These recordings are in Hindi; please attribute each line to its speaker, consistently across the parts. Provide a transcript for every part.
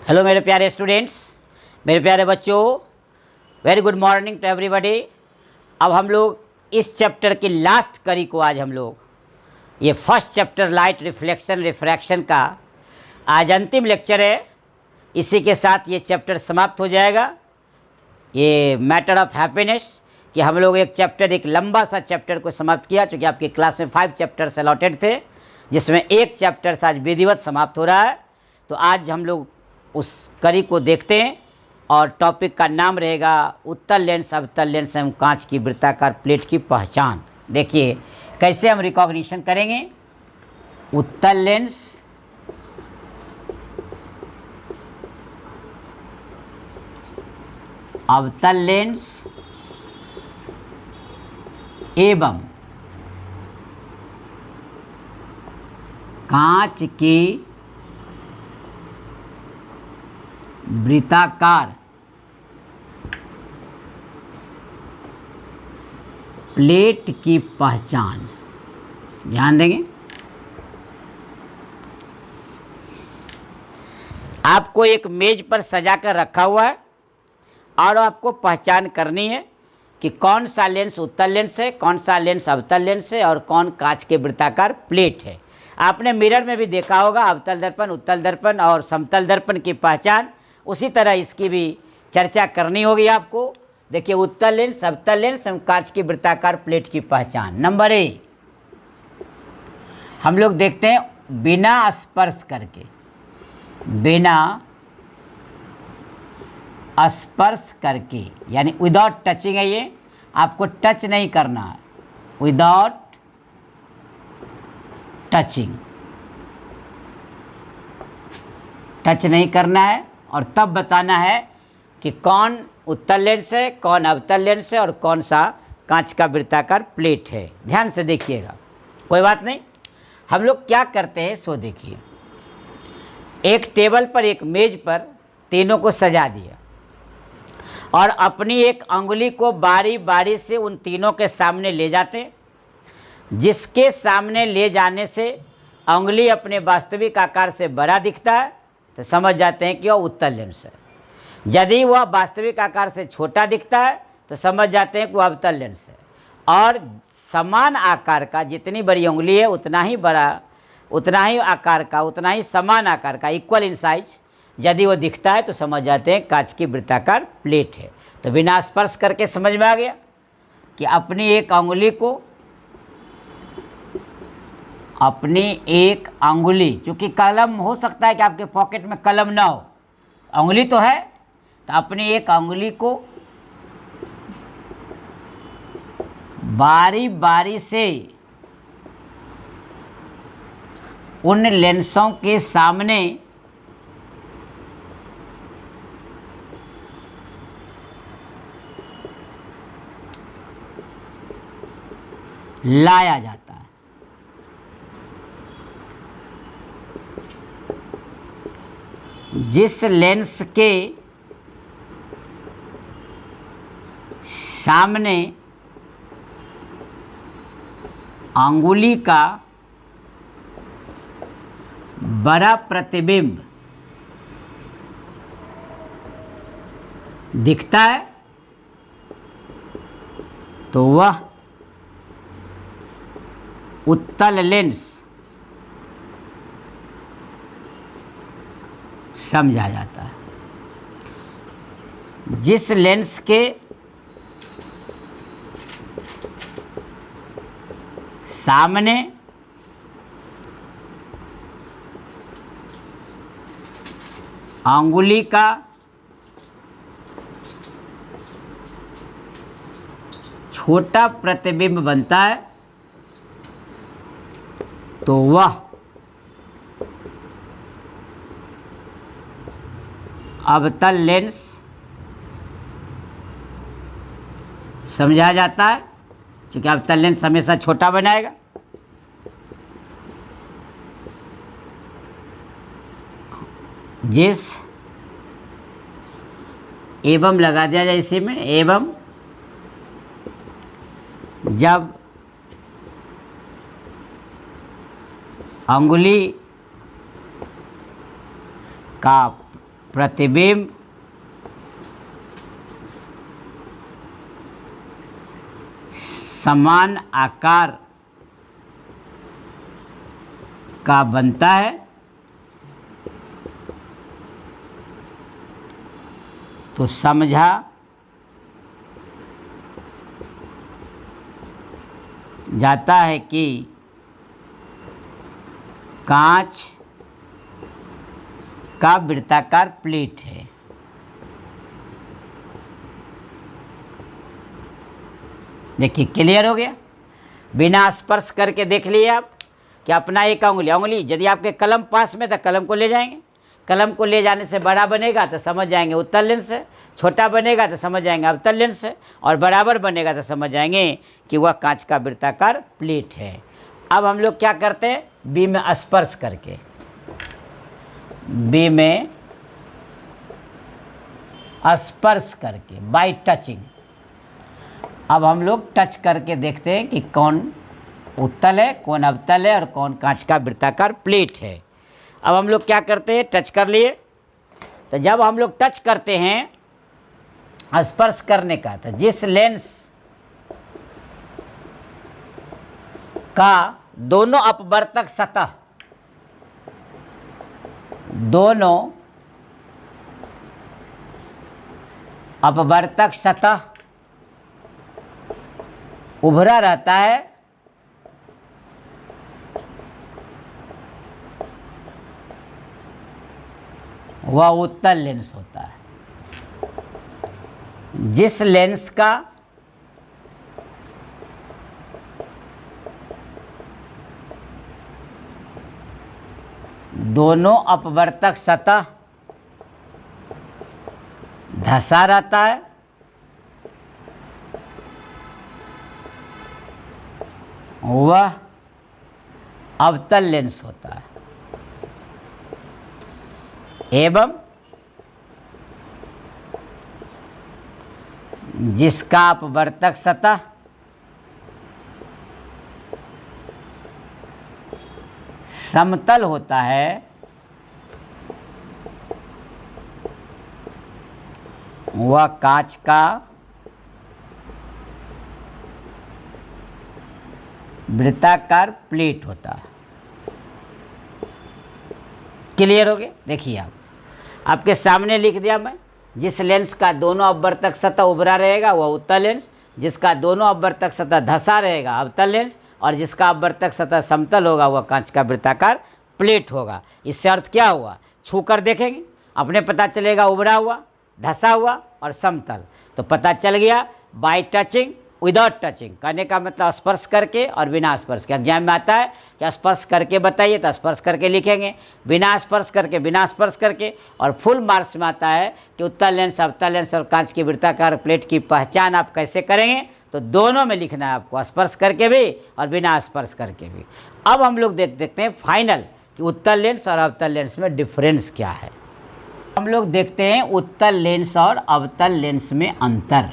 Speaker 1: हेलो मेरे प्यारे स्टूडेंट्स, मेरे प्यारे बच्चों, very good morning to everybody. अब हम लोग इस चैप्टर की लास्ट कड़ी को आज हम लोग ये first chapter light reflection refraction का आज अंतिम लेक्चर है। इसी के साथ ये चैप्टर समाप्त हो जाएगा। ये मैटर ऑफ हैप्पीनेस कि हम लोग एक लंबा सा चैप्टर को समाप्त किया, चूँकि आपकी क्लास में 5 चैप्टर्स अलॉटेड थे, जिसमें एक चैप्टर आज विधिवत समाप्त हो रहा है। तो आज हम लोग उस कड़ी को देखते हैं और टॉपिक का नाम रहेगा उत्तल लेंस अवतल लेंस एवं कांच की वृत्ताकार प्लेट की पहचान। देखिए कैसे हम रिकॉग्निशन करेंगे उत्तल लेंस अवतल लेंस एवं कांच की वृत्ताकार प्लेट की पहचान। ध्यान देंगे, आपको एक मेज पर सजा कर रखा हुआ है और आपको पहचान करनी है कि कौन सा लेंस उत्तल लेंस है, कौन सा लेंस अवतल लेंस है और कौन कांच के वृत्ताकार प्लेट है। आपने मिरर में भी देखा होगा अवतल दर्पण, उत्तल दर्पण और समतल दर्पण की पहचान। उसी तरह इसकी भी चर्चा करनी होगी आपको। देखिए उत्तल लेंस अवतल लेंस एवं कांच की वृत्ताकार प्लेट की पहचान। नंबर ए, हम लोग देखते हैं बिना स्पर्श करके, बिना स्पर्श करके यानी विदाउट टचिंग है। ये आपको टच नहीं करना है, विदाउट टचिंग, टच नहीं करना है और तब बताना है कि कौन उत्तल लेंस है, कौन अवतल लेंस है और कौन सा कांच का वृत्ताकार प्लेट है। ध्यान से देखिएगा, कोई बात नहीं। हम लोग क्या करते हैं सो देखिए, एक टेबल पर एक मेज पर तीनों को सजा दिया और अपनी एक अंगुली को बारी बारी से उन तीनों के सामने ले जाते हैं। जिसके सामने ले जाने से अंगुली अपने वास्तविक आकार से बड़ा दिखता है तो समझ जाते हैं कि वह उत्तल लेंस है। यदि वह वास्तविक आकार से छोटा दिखता है तो समझ जाते हैं कि वह अवतल लेंस है। और समान आकार का, जितनी बड़ी उंगली है उतना ही बड़ा, उतना ही आकार का, उतना ही समान आकार का, इक्वल इन साइज यदि वो दिखता है तो समझ जाते हैं कांच की वृत्ताकार प्लेट है। तो बिना स्पर्श करके समझ में आ गया कि अपनी एक अंगुली को, अपनी एक अंगुली, चूँकि कलम हो सकता है कि आपके पॉकेट में कलम ना हो, अंगुली तो है, तो अपनी एक अंगुली को बारी बारी से उन लेंसों के सामने लाया जाता है। जिस लेंस के सामने अंगुली का बड़ा प्रतिबिंब दिखता है तो वह उत्तल लेंस समझा जाता है। जिस लेंस के सामने अंगुली का छोटा प्रतिबिंब बनता है तो वह अवतल लेंस समझा जाता है, क्योंकि अवतल लेंस हमेशा छोटा बनाएगा। जिस एवं लगा दिया जाए इसी में, एवं जब अंगुली का प्रतिबिंब समान आकार का बनता है तो समझा जाता है कि कांच का वृत्ताकार प्लेट है। देखिए क्लियर हो गया। बिना स्पर्श करके देख लिए आप कि अपना एक उंगली यदि आपके कलम पास में तो कलम को ले जाएंगे, कलम को ले जाने से बड़ा बनेगा तो समझ जाएंगे उत्तल लेंस है, छोटा बनेगा तो समझ जाएंगे अवतल लेंस है, और बराबर बनेगा तो समझ जाएंगे कि वह कांच का वृत्ताकार प्लेट है। अब हम लोग क्या करते हैं, बी में स्पर्श करके, बी में स्पर्श करके बाय टचिंग, अब हम लोग टच करके देखते हैं कि कौन उत्तल है, कौन अवतल है और कौन कांच का वृत्ताकार प्लेट है। अब हम लोग क्या करते हैं, टच कर लिए, तो जब हम लोग टच करते हैं स्पर्श करने का, तो जिस लेंस का दोनों अपवर्तक सतह, दोनों अपवर्तक सतह उभरा रहता है, वह उत्तल लेंस होता है। जिस लेंस का दोनों अपवर्तक सतह धंसा रहता है, वह अवतल लेंस होता है। एवं जिसका अपवर्तक सतह समतल होता है, वह कांच का वृत्ताकार प्लेट होता है। क्लियर हो गया। देखिए आप, आपके सामने लिख दिया मैं, जिस लेंस का दोनों अपवर्तक सतह उभरा रहेगा वह उत्तल लेंस, जिसका दोनों अपवर्तक सतह धंसा रहेगा अवतल लेंस, और जिसका अपवर्तक सतह समतल होगा वह कांच का वृत्ताकार प्लेट होगा। इससे अर्थ क्या हुआ, छू कर देखेंगे अपने पता चलेगा उभरा हुआ, धंसा हुआ और समतल, तो पता चल गया बाय टचिंग विदाउट टचिंग। कहने का मतलब स्पर्श करके और बिना स्पर्श के। एग्जाम में आता है कि स्पर्श करके बताइए तो स्पर्श करके लिखेंगे, बिना स्पर्श करके बिना स्पर्श करके, और फुल मार्क्स में आता है कि उत्तल लेंस अवतल लेंस और कांच की वृत्ताकार प्लेट की पहचान आप कैसे करेंगे, तो दोनों में लिखना है आपको, स्पर्श करके भी और बिना स्पर्श करके भी। अब हम लोग देखते हैं फाइनल कि उत्तल लेंस और अवतल लेंस में डिफरेंस क्या है। हम लोग देखते हैं उत्तल लेंस और अवतल लेंस में अंतर।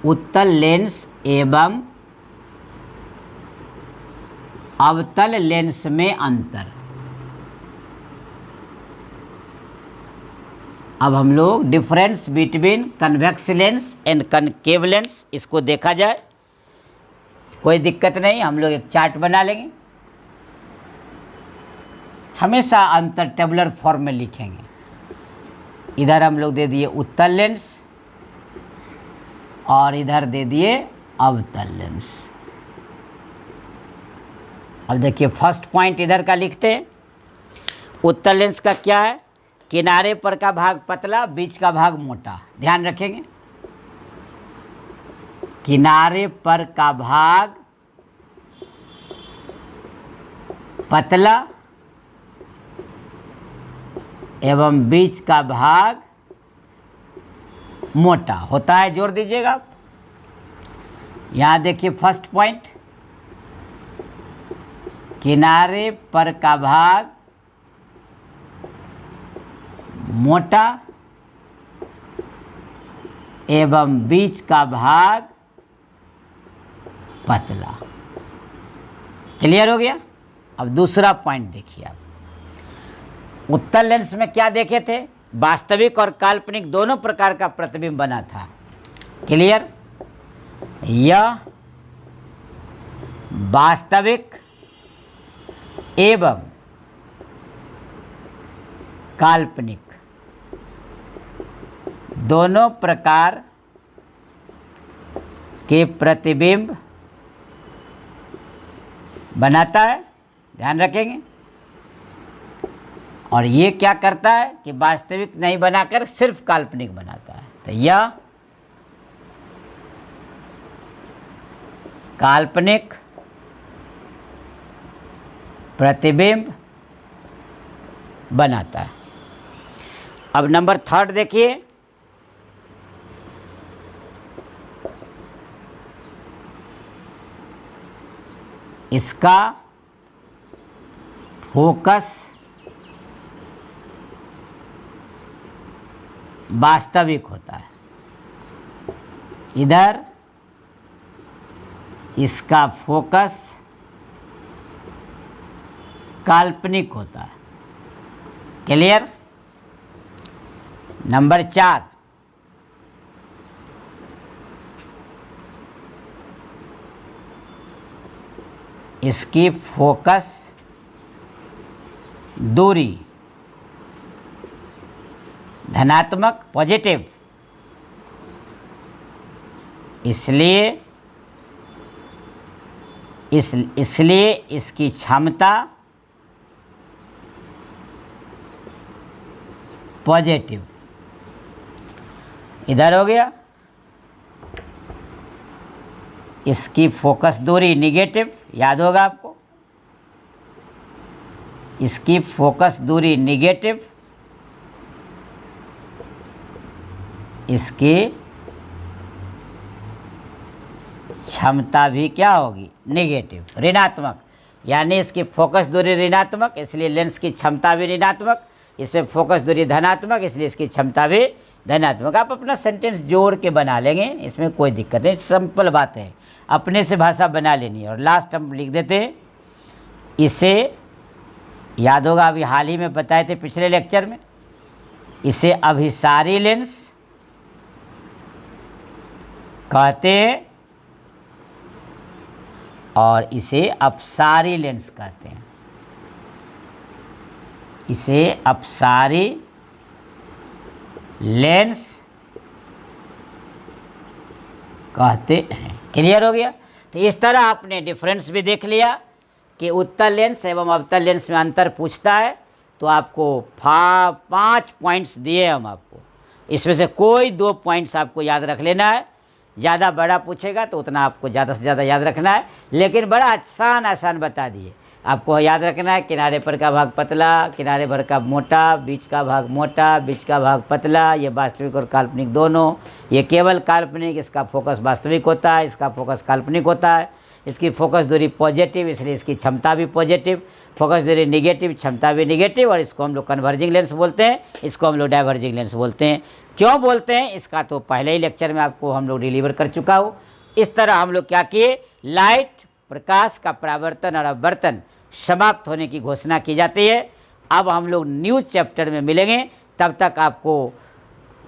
Speaker 1: उत्तल लेंस एवं अवतल लेंस में अंतर। अब हम लोग difference between convex lens and concave lens, इसको देखा जाए। कोई दिक्कत नहीं, हम लोग एक चार्ट बना लेंगे, हमेशा अंतर टेबुलर फॉर्म में लिखेंगे। इधर हम लोग दे दिए उत्तल लेंस और इधर दे दिए अवतल लेंस। अब देखिए फर्स्ट पॉइंट इधर का लिखते हैं। उत्तल लेंस का क्या है, किनारे पर का भाग पतला, बीच का भाग मोटा। ध्यान रखेंगे, किनारे पर का भाग पतला एवं बीच का भाग मोटा होता है। जोड़ दीजिएगा आप। यहाँ देखिए फर्स्ट पॉइंट, किनारे पर का भाग मोटा एवं बीच का भाग पतला। क्लियर हो गया। अब दूसरा पॉइंट देखिए आप, उत्तल लेंस में क्या देखे थे? वास्तविक और काल्पनिक दोनों प्रकार का प्रतिबिंब बना था। क्लियर? यह वास्तविक एवं काल्पनिक दोनों प्रकार के प्रतिबिंब बनाता है, ध्यान रखेंगे। और ये क्या करता है कि वास्तविक नहीं बनाकर सिर्फ काल्पनिक बनाता है। तो यह काल्पनिक प्रतिबिंब बनाता है। अब नंबर 3 देखिए, इसका फोकस वास्तविक होता है। इधर इसका फोकस काल्पनिक होता है। क्लियर? नंबर 4, इसकी फोकस दूरी धनात्मक पॉजिटिव, इसलिए इसकी क्षमता पॉजिटिव। इधर हो गया, इसकी फोकस दूरी निगेटिव, याद होगा आपको, इसकी फोकस दूरी निगेटिव, इसकी क्षमता भी क्या होगी? नेगेटिव, ऋणात्मक। यानी इसकी फोकस दूरी ऋणात्मक, इसलिए लेंस की क्षमता भी ऋणात्मक। इसमें फोकस दूरी धनात्मक, इसलिए इसकी क्षमता भी धनात्मक। आप अपना सेंटेंस जोड़ के बना लेंगे, इसमें कोई दिक्कत नहीं, सिंपल बात है, अपने से भाषा बना लेनी है। और लास्ट हम लिख देते हैं, इसे याद होगा, अभी हाल ही में बताए थे पिछले लेक्चर में, इसे अभिसारी लेंस कहते हैं और इसे अपसारी लेंस कहते हैं। इसे अपसारी लेंस कहते हैं। क्लियर हो गया? तो इस तरह आपने डिफरेंस भी देख लिया कि उत्तल लेंस एवं अवतल लेंस में अंतर पूछता है तो आपको 5 पॉइंट्स दिए हम आपको, इसमें से कोई 2 पॉइंट्स आपको याद रख लेना है। ज़्यादा बड़ा पूछेगा तो उतना आपको ज़्यादा से ज़्यादा याद रखना है, लेकिन बड़ा आसान बता दिए। आपको याद रखना है किनारे पर का भाग पतला, किनारे भर का मोटा, बीच का भाग मोटा, बीच का भाग पतला। ये वास्तविक और काल्पनिक दोनों। ये केवल काल्पनिक, इसका फोकस वास्तविक होता है, इसका फोकस काल्पनिक होता है। इसकी फोकस दूरी पॉजिटिव, इसलिए इसकी क्षमता भी पॉजिटिव। फोकस दूरी निगेटिव, क्षमता भी निगेटिव। और इसको हम लोग कन्वर्जिंग लेंस बोलते हैं, इसको हम लोग डाइवर्जिंग लेंस बोलते हैं। क्यों बोलते हैं इसका तो पहले ही लेक्चर में आपको हम लोग डिलीवर कर चुका हूँ। इस तरह हम लोग क्या किए, लाइट प्रकाश का परावर्तन और अपवर्तन समाप्त होने की घोषणा की जाती है। अब हम लोग न्यू चैप्टर में मिलेंगे, तब तक आपको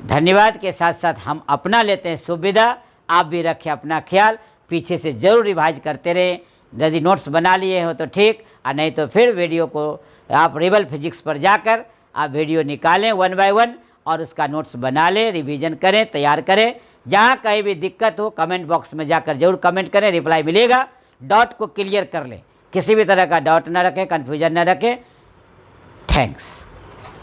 Speaker 1: धन्यवाद के साथ साथ हम अपना लेते हैं सुविधा। आप भी रखें अपना ख्याल, पीछे से ज़रूर रिवाइज करते रहें। यदि नोट्स बना लिए हो तो ठीक, और नहीं तो फिर वीडियो को आप रिबल फिजिक्स पर जाकर आप वीडियो निकालें 1 बाय 1 और उसका नोट्स बना लें, रिवीजन करें, तैयार करें। जहाँ कहीं भी दिक्कत हो कमेंट बॉक्स में जाकर जरूर कमेंट करें, रिप्लाई मिलेगा। डॉट को क्लियर कर लें, किसी भी तरह का डाउट ना रखें, कन्फ्यूजन ना रखें। थैंक्स।